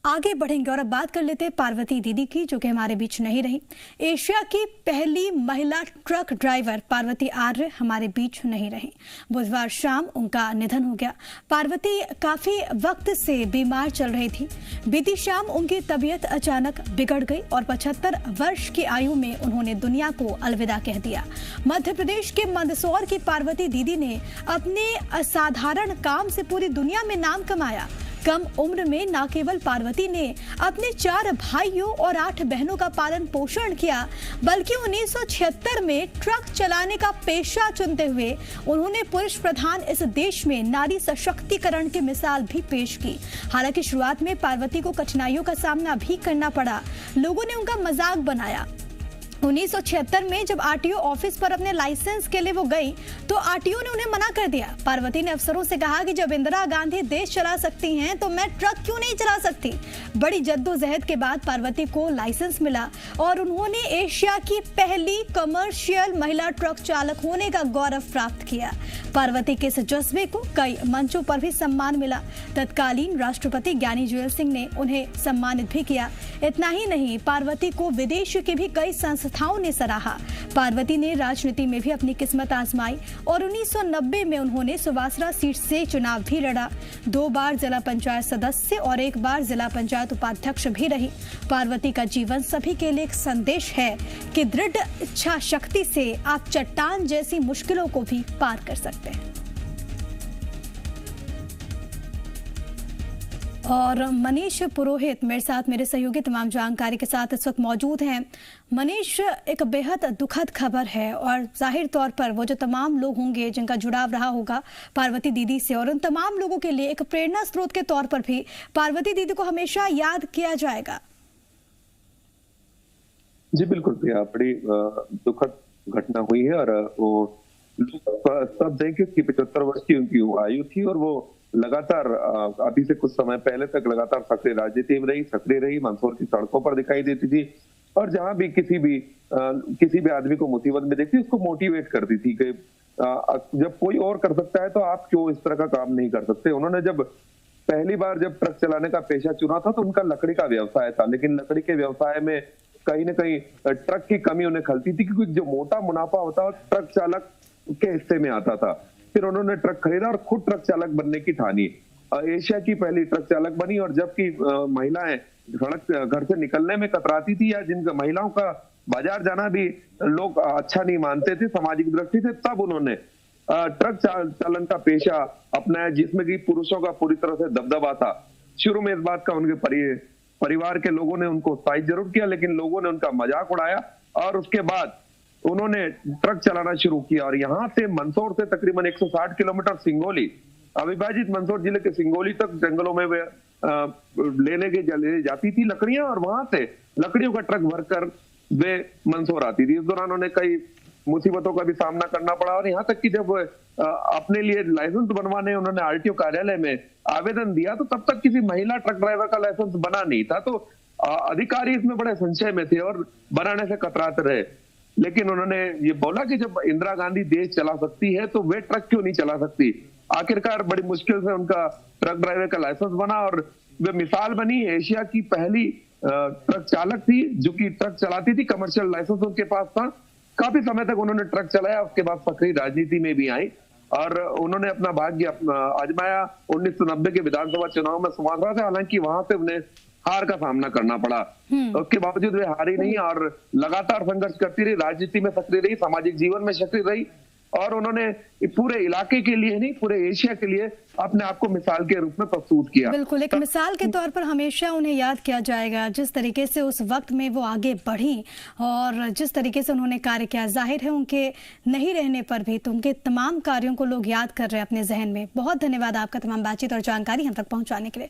आगे बढ़ेंगे और अब बात कर लेते हैं पार्वती दीदी की, जो कि हमारे बीच नहीं रही। एशिया की पहली महिला ट्रक ड्राइवर पार्वती आर्य हमारे बीच नहीं रही। बुधवार शाम उनका निधन हो गया। पार्वती काफी वक्त से बीमार चल रही थी। बीती शाम उनकी तबीयत अचानक बिगड़ गई और 75 वर्ष की आयु में उन्होंने दुनिया को अलविदा कह दिया। मध्य प्रदेश के मंदसौर की पार्वती दीदी ने अपने असाधारण काम से पूरी दुनिया में नाम कमाया। कम उम्र में न केवल पार्वती ने अपने 4 भाइयों और 8 बहनों का पालन पोषण किया, बल्कि 1976 में ट्रक चलाने का पेशा चुनते हुए उन्होंने पुरुष प्रधान इस देश में नारी सशक्तिकरण की मिसाल भी पेश की। हालांकि शुरुआत में पार्वती को कठिनाइयों का सामना भी करना पड़ा। लोगों ने उनका मजाक बनाया। 1976 में जब आरटीओ ऑफिस पर अपने लाइसेंस के लिए वो गई तो आरटीओ ने उन्हें मना कर दिया। पार्वती ने अफसरों से कहा कि जब इंदिरा गांधी देश चला सकती हैं तो मैं ट्रक क्यों नहीं चला सकती। बड़ी जद्दोजहद के बाद पार्वती को लाइसेंस मिला और उन्होंने एशिया की पहली कमर्शियल महिला ट्रक चालक होने का गौरव प्राप्त किया। पार्वती के इस जज्बे को कई मंचों पर भी सम्मान मिला। तत्कालीन राष्ट्रपति ज्ञानी जैल सिंह ने उन्हें सम्मानित भी किया। इतना ही नहीं, पार्वती को विदेश के भी कई संस्थाओं ने सराहा। पार्वती ने राजनीति में भी अपनी किस्मत आजमाई और 1990 में उन्होंने सुवासरा सीट से चुनाव भी लड़ा। 2 बार जिला पंचायत सदस्य और 1 बार जिला पंचायत उपाध्यक्ष भी रही। पार्वती का जीवन सभी के लिए एक संदेश है कि दृढ़ इच्छा शक्ति से आप चट्टान जैसी मुश्किलों को भी पार कर सकते हैं। और मनीष पुरोहित मेरे साथ, मेरे सहयोगी तमाम जानकारी के साथ इस वक्त मौजूद हैं। मनीष, एक बेहद दुखद खबर है और जाहिर तौर पर वो जो तमाम लोग होंगे जिनका जुड़ाव रहा होगा पार्वती दीदी से, और उन तमाम लोगों के लिए एक प्रेरणा स्रोत के तौर पर भी पार्वती दीदी को हमेशा याद किया जाएगा। जी बिल्कुल भैया, बड़ी दुखद घटना हुई है और वो सब देखें कि 75 वर्ष की उनकी आयु थी और वो लगातार अभी से कुछ समय पहले तक लगातार सक्रिय राजनीति में रही, सक्रिय रही, मंदसौर की सड़कों पर दिखाई देती थी और जहां भी किसी भी आदमी को मुसीबत में देखती उसको मोटिवेट करती थी कि जब कोई और कर सकता है तो आप क्यों इस तरह का काम नहीं कर सकते। उन्होंने जब पहली बार जब ट्रक चलाने का पेशा चुना था तो उनका लकड़ी का व्यवसाय था, लेकिन लकड़ी के व्यवसाय में कहीं ना कहीं ट्रक की कमी उन्हें खलती थी, क्योंकि जो मोटा मुनाफा होता है ट्रक चालक के हिस्से में आता था। फिर उन्होंने ट्रक खरीदा और खुद ट्रक चालक बनने की ठानी। एशिया की पहली ट्रक चालक बनी और जबकि महिलाएं सड़क घर से निकलने में कतराती थी या जिनका महिलाओं का बाजार जाना भी लोग अच्छा नहीं मानते थे सामाजिक दृष्टि से, तब उन्होंने ट्रक चालन का पेशा अपनाया, जिसमें कि पुरुषों का पूरी तरह से दबदबा था। शुरू में इस बात का उनके परिवार के लोगों ने उनको उत्साहित जरूर किया, लेकिन लोगों ने उनका मजाक उड़ाया और उसके बाद उन्होंने ट्रक चलाना शुरू किया। और यहाँ से मंदसौर से तकरीबन 160 किलोमीटर सिंगोली, अविभाजित मंदसौर जिले के सिंगोली तक जंगलों में वे ले जाती थी लकड़ियां और वहां से लकड़ियों का ट्रक भरकर वे मंदसौर आती थी। इस दौरान उन्हें कई मुसीबतों का भी सामना करना पड़ा और यहाँ तक कि जब अपने लिए लाइसेंस बनवाने उन्होंने आरटीओ कार्यालय में आवेदन दिया तो तब तक किसी महिला ट्रक ड्राइवर का लाइसेंस बना नहीं था। तो अधिकारी इसमें बड़े संशय में थे और बनाने से कतराते रहे। लेकिन उन्होंने ये बोला कि जब इंदिरा गांधी देश चला सकती है तो वे ट्रक क्यों नहीं चला सकती। आखिरकार बड़ी मुश्किल से उनका ट्रक ड्राइवर का लाइसेंस बना और वे मिसाल बनी। एशिया की पहली ट्रक चालक थी जो कि ट्रक चलाती थी, कमर्शियल लाइसेंस उनके पास था। काफी समय तक उन्होंने ट्रक चलाया, उसके बाद सक्रिय राजनीति में भी आई और उन्होंने अपना भाग्य आजमाया 1990 के विधानसभा चुनाव में सुवासरा से। हालांकि वहां से उन्हें हार का सामना करना पड़ा, उसके बावजूद वे हारी नहीं और लगातार संघर्ष करती रही, राजनीति में सक्रिय रही, सामाजिक जीवन में सक्रिय रही और उन्होंने पूरे इलाके के लिए नहीं, पूरे एशिया के लिए अपने आप को मिसाल के रूप में प्रस्तुत किया। बिल्कुल, एक मिसाल के तौर पर हमेशा उन्हें याद किया जाएगा। जिस तरीके से उस वक्त में वो आगे बढ़ी और जिस तरीके से उन्होंने कार्य किया, जाहिर है उनके नहीं रहने पर भी तो उनके तमाम कार्यों को लोग याद कर रहे हैं अपने जहन में। बहुत धन्यवाद आपका तमाम बातचीत और जानकारी हम तक पहुंचाने के लिए।